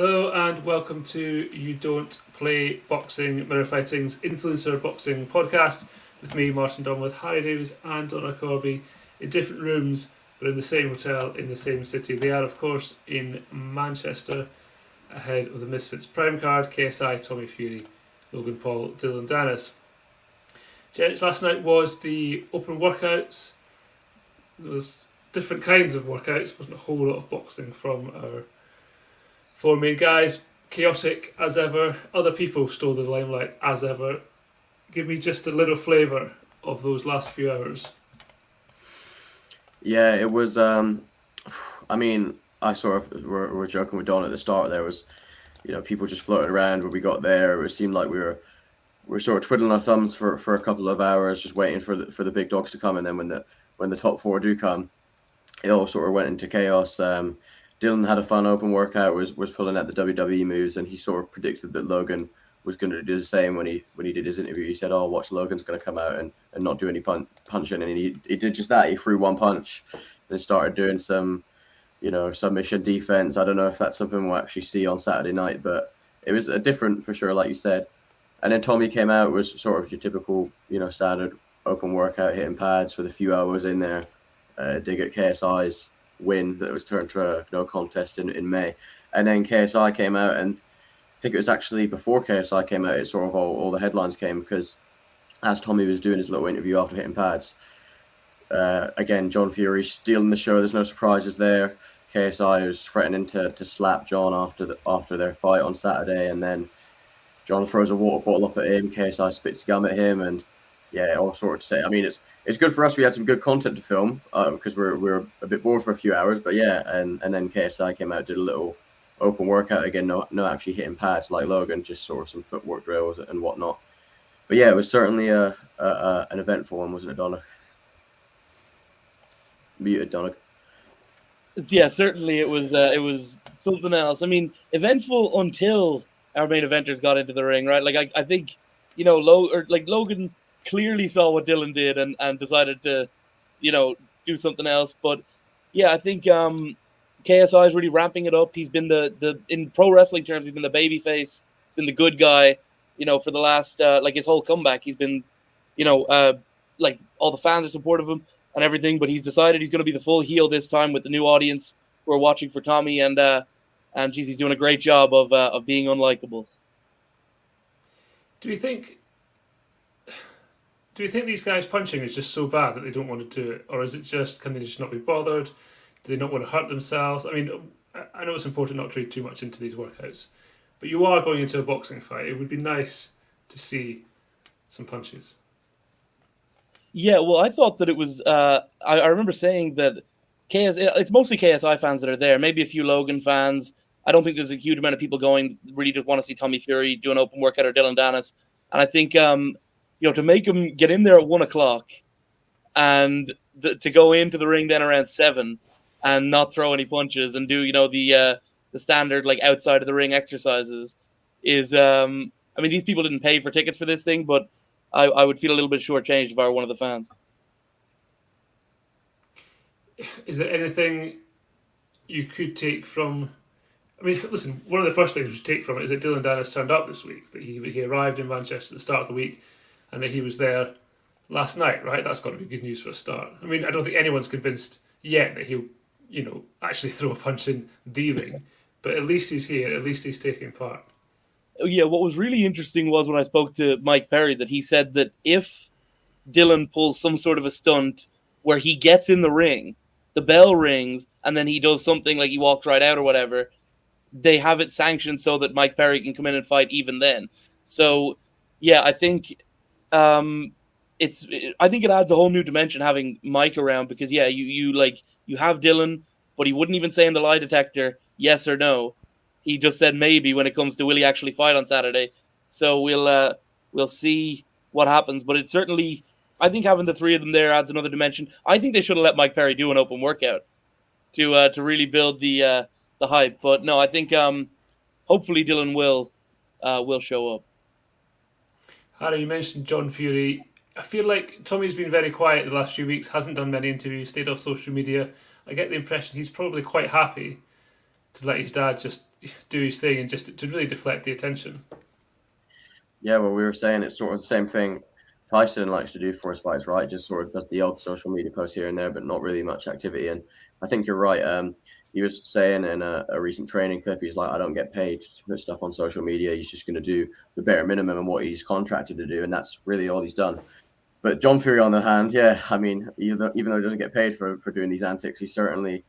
Hello and welcome to You Don't Play Boxing, Mirror Fighting's influencer boxing podcast with me, Martin Dunn, with Harry Davies and Donna Corby in different rooms but in the same hotel in the same city. They are, of course, in Manchester ahead of the Misfits Prime Card, KSI, Tommy Fury, Logan Paul, Dillon, Danis. Gents, last night was the open workouts. There was different kinds of workouts, wasn't a whole lot of boxing from our four main guys. Chaotic as ever. Other people stole the limelight as ever. Give me just a little flavour of those last few hours. Yeah, it was. I mean, I sort of were joking with Don at the start. There was, people just floated around when we got there. It seemed like we were sort of twiddling our thumbs for a couple of hours, just waiting for the big dogs to come. And then when the top four do come, it all sort of went into chaos. Dillon had a fun open workout, was pulling out the WWE moves, and he sort of predicted that Logan was going to do the same when he did his interview. He said, "Oh, watch, Logan's going to come out and not do any punching," and he did just that. He threw one punch and started doing some, submission defense. I don't know if that's something we'll actually see on Saturday night, but it was a different for sure, like you said. And then Tommy came out, was sort of your typical, standard open workout, hitting pads with a few hours in there, dig at KSI's win that was turned to a no contest in May. And then KSI came out, and I think it was actually before KSI came out, it sort of all the headlines came, because as Tommy was doing his little interview after hitting pads, again, John Fury stealing the show. There's no surprises there. KSI was threatening to slap John after their fight on Saturday, and then John throws a water bottle up at him. KSI spits gum at him, and yeah, all sorts to say. I mean, it's good for us. We had some good content to film because we're a bit bored for a few hours. But yeah, and then KSI came out, did a little open workout again. No actually hitting pads like Logan, just sort of some footwork drills and whatnot. But yeah, it was certainly an eventful one, wasn't it, Donna? Muted, Donna. Yeah, certainly it was something else. I mean, eventful until our main eventers got into the ring, right? Like I think, Logan clearly saw what Dillon did and decided to, do something else. But yeah, I think KSI is really ramping it up. He's been the in pro wrestling terms, he's been the baby face. He's been the good guy, for the last his whole comeback. He's been, like all the fans are supportive of him and everything, but he's decided he's going to be the full heel this time with the new audience who are watching for Tommy, and geez, he's doing a great job of being unlikable. Do you think these guys punching is just so bad that they don't want to do it, or is it just, can they just not be bothered? Do they not want to hurt themselves? I mean, I know it's important not to read too much into these workouts, but you are going into a boxing fight. It would be nice to see some punches. Yeah, well, I thought that it was. I remember saying that it's mostly KSI fans that are there. Maybe a few Logan fans. I don't think there's a huge amount of people going. Really, just want to see Tommy Fury do an open workout or Dillon Danis. And I think to make him get in there at 1:00 and to go into the ring then around 7 and not throw any punches and do the standard like outside of the ring exercises is. I mean, these people didn't pay for tickets for this thing, but I would feel a little bit shortchanged if I were one of the fans. Is there anything you could take from? I mean, listen, one of the first things we should take from it is that Dillon Danis turned up this week, that he arrived in Manchester at the start of the week, and that he was there last night, right? That's got to be good news for a start. I mean, I don't think anyone's convinced yet that he'll, actually throw a punch in the ring, but at least he's here, at least he's taking part. Yeah, what was really interesting was when I spoke to Mike Perry that he said that if Dillon pulls some sort of a stunt where he gets in the ring, the bell rings, and then he does something like he walks right out or whatever, they have it sanctioned so that Mike Perry can come in and fight even then. So, yeah, I think I think it adds a whole new dimension having Mike around, because yeah, you have Dillon, but he wouldn't even say in the lie detector yes or no. He just said maybe when it comes to will he actually fight on Saturday. So we'll see what happens. But it certainly, I think having the three of them there adds another dimension. I think they should have let Mike Perry do an open workout to really build the hype. But no, I think hopefully Dillon will show up. Harry, you mentioned John Fury. I feel like Tommy's been very quiet the last few weeks, hasn't done many interviews, stayed off social media. I get the impression he's probably quite happy to let his dad just do his thing and just to really deflect the attention. Yeah, well, we were saying it's sort of the same thing Tyson likes to do for his fights, right? Just sort of does the odd social media post here and there, but not really much activity. And I think you're right. He was saying in a recent training clip, he's like, I don't get paid to put stuff on social media. He's just going to do the bare minimum and what he's contracted to do, and that's really all he's done. But John Fury, on the hand, yeah, I mean, even though he doesn't get paid for doing these antics, he certainly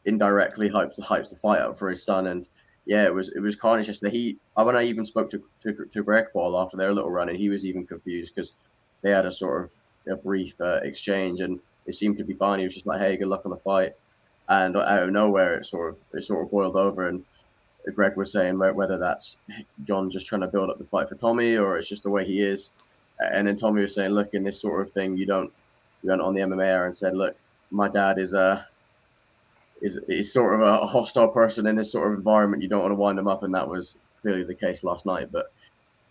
indirectly hypes the fight up for his son. And yeah, it was carnage yesterday. When I even spoke to Greg Paul after their little run, and he was even confused because they had a sort of a brief exchange, and it seemed to be fine. He was just like, "Hey, good luck on the fight," and out of nowhere, it sort of boiled over. And Greg was saying whether that's John just trying to build up the fight for Tommy, or it's just the way he is. And then Tommy was saying, "Look, in this sort of thing, you went on the MMA and said, look, my dad is sort of a hostile person in this sort of environment. You don't want to wind him up," and that was clearly the case last night. But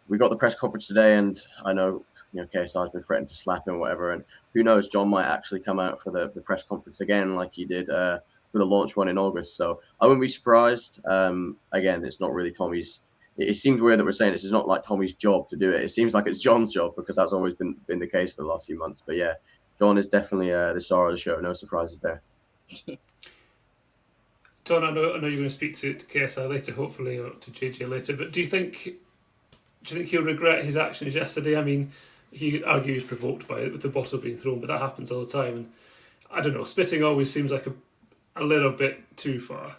we got the press conference today, and I know KSI has been threatening to slap him or whatever, and who knows, John might actually come out for the press conference again like he did for the launch one in August. So I wouldn't be surprised. Again, it's not really Tommy's. It seems weird that we're saying this is not like Tommy's job to do it. It seems like it's John's job because that's always been the case for the last few months. But yeah, John is definitely the star of the show. No surprises there. Don, I know you're going to speak to KSI later, hopefully, or to JJ later. But do you think he'll regret his actions yesterday? I mean, he argues provoked by it with the bottle being thrown, but that happens all the time. And I don't know, spitting always seems like a little bit too far.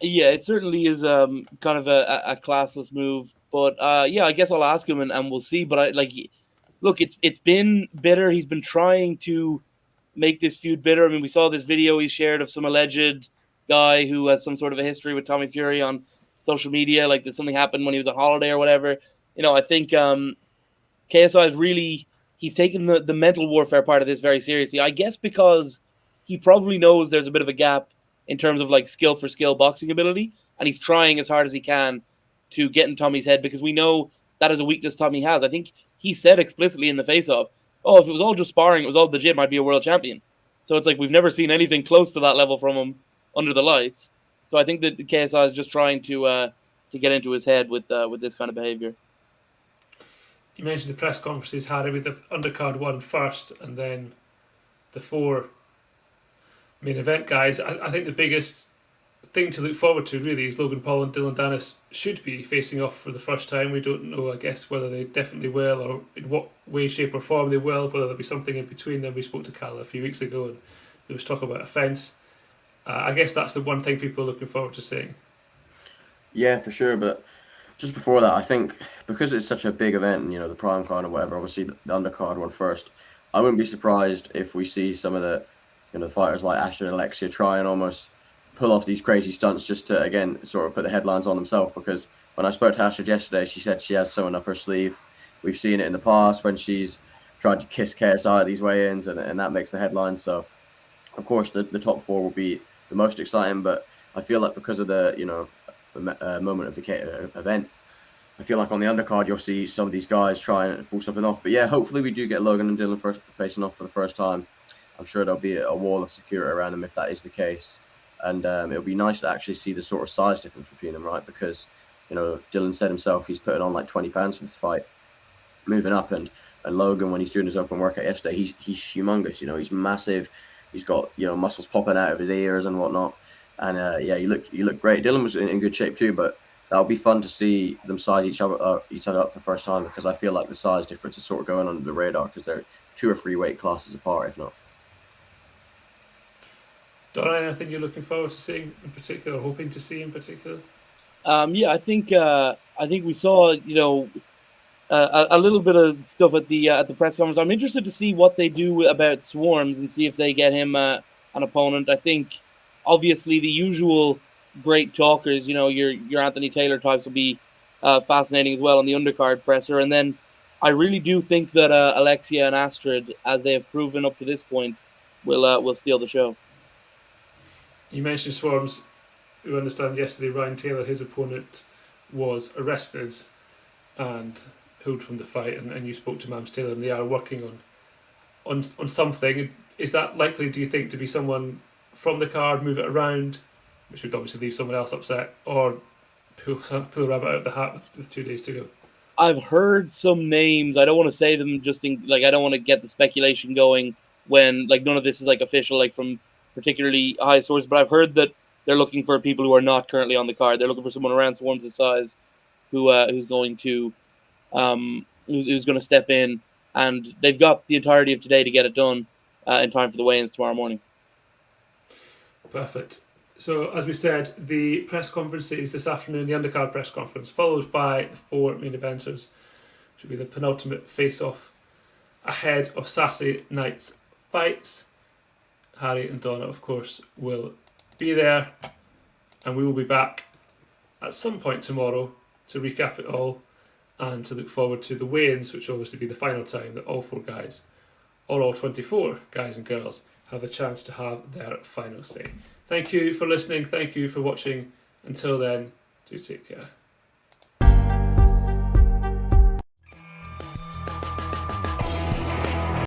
Yeah, it certainly is kind of a classless move. But yeah, I guess I'll ask him and we'll see. But look, it's been bitter. He's been trying to make this feud bitter. I mean, we saw this video he shared of some alleged guy who has some sort of a history with Tommy Fury on social media, like that something happened when he was on holiday or whatever. I think KSI is really, he's taken the mental warfare part of this very seriously. I guess because he probably knows there's a bit of a gap in terms of like skill for skill boxing ability, and he's trying as hard as he can to get in Tommy's head because we know that is a weakness Tommy has. I think he said explicitly in the face-off, if it was all just sparring, it was all legit, I'd be a world champion. So it's like we've never seen anything close to that level from him under the lights. So I think that KSI is just trying to get into his head with this kind of behavior. You mentioned the press conferences, Harry, with the undercard one first, and then the 4 main event guys. I think the biggest thing to look forward to really is Logan Paul and Dillon Danis should be facing off for the first time. We don't know, I guess, whether they definitely will or in what way, shape or form they will, whether there'll be something in between them. We spoke to Cal a few weeks ago and there was talk about a fence. I guess that's the one thing people are looking forward to seeing. Yeah, for sure. But just before that, I think because it's such a big event, the Prime Card or whatever, obviously the undercard one first, I wouldn't be surprised if we see some of the fighters like Asher and Alexia try and almost pull off these crazy stunts just to, again, sort of put the headlines on themselves. Because when I spoke to Asher yesterday, she said she has someone up her sleeve. We've seen it in the past when she's tried to kiss KSI at these weigh-ins, and that makes the headlines. So, of course, the top 4 will be the most exciting. But I feel like because of the moment of the event, I feel like on the undercard you'll see some of these guys try and pull something off. But yeah, hopefully we do get Logan and Dillon facing off for the first time. I'm sure there'll be a wall of security around them if that is the case. And it'll be nice to actually see the sort of size difference between them, right? Because, Dillon said himself he's putting on like 20 pounds for this fight, moving up. And Logan, when he's doing his open workout yesterday, he's humongous. He's massive. He's got, muscles popping out of his ears and whatnot. And yeah, you look great. Dillon was in good shape too, but that'll be fun to see them size each other up for the first time, because I feel like the size difference is sort of going under the radar because they're 2 or 3 weight classes apart, if not. Don, anything you're looking forward to seeing in particular, or hoping to see in particular? Yeah, I think we saw a little bit of stuff at the press conference. I'm interested to see what they do about Swarms and see if they get him an opponent. I think obviously the usual great talkers, your Anthony Taylor types will be fascinating as well on the undercard presser. And then I really do think that Alexia and Astrid, as they have proven up to this point, will steal the show. You mentioned Swarms. We understand yesterday Ryan Taylor, his opponent, was arrested and pulled from the fight, and you spoke to Mams Taylor, and they are working on something. Is that likely, do you think, to be someone from the card, move it around? which would obviously leave someone else upset, or pull a rabbit out of the hat with 2 days to go? I've heard some names. I don't want to say them I don't want to get the speculation going when like none of this is like official, like from particularly high sources. But I've heard that they're looking for people who are not currently on the card. They're looking for someone around Swarm's size who's going to who's going to step in, and they've got the entirety of today to get it done in time for the weigh-ins tomorrow morning. Perfect. So, as we said, the press conference is this afternoon, the undercard press conference, followed by the 4 main eventers, which will be the penultimate face-off ahead of Saturday night's fights. Harry and Donna, of course, will be there, and we will be back at some point tomorrow to recap it all and to look forward to the weigh-ins, which will obviously be the final time that all 4 guys, or all 24 guys and girls, have a chance to have their final say. Thank you for listening. Thank you for watching. Until then, do take care.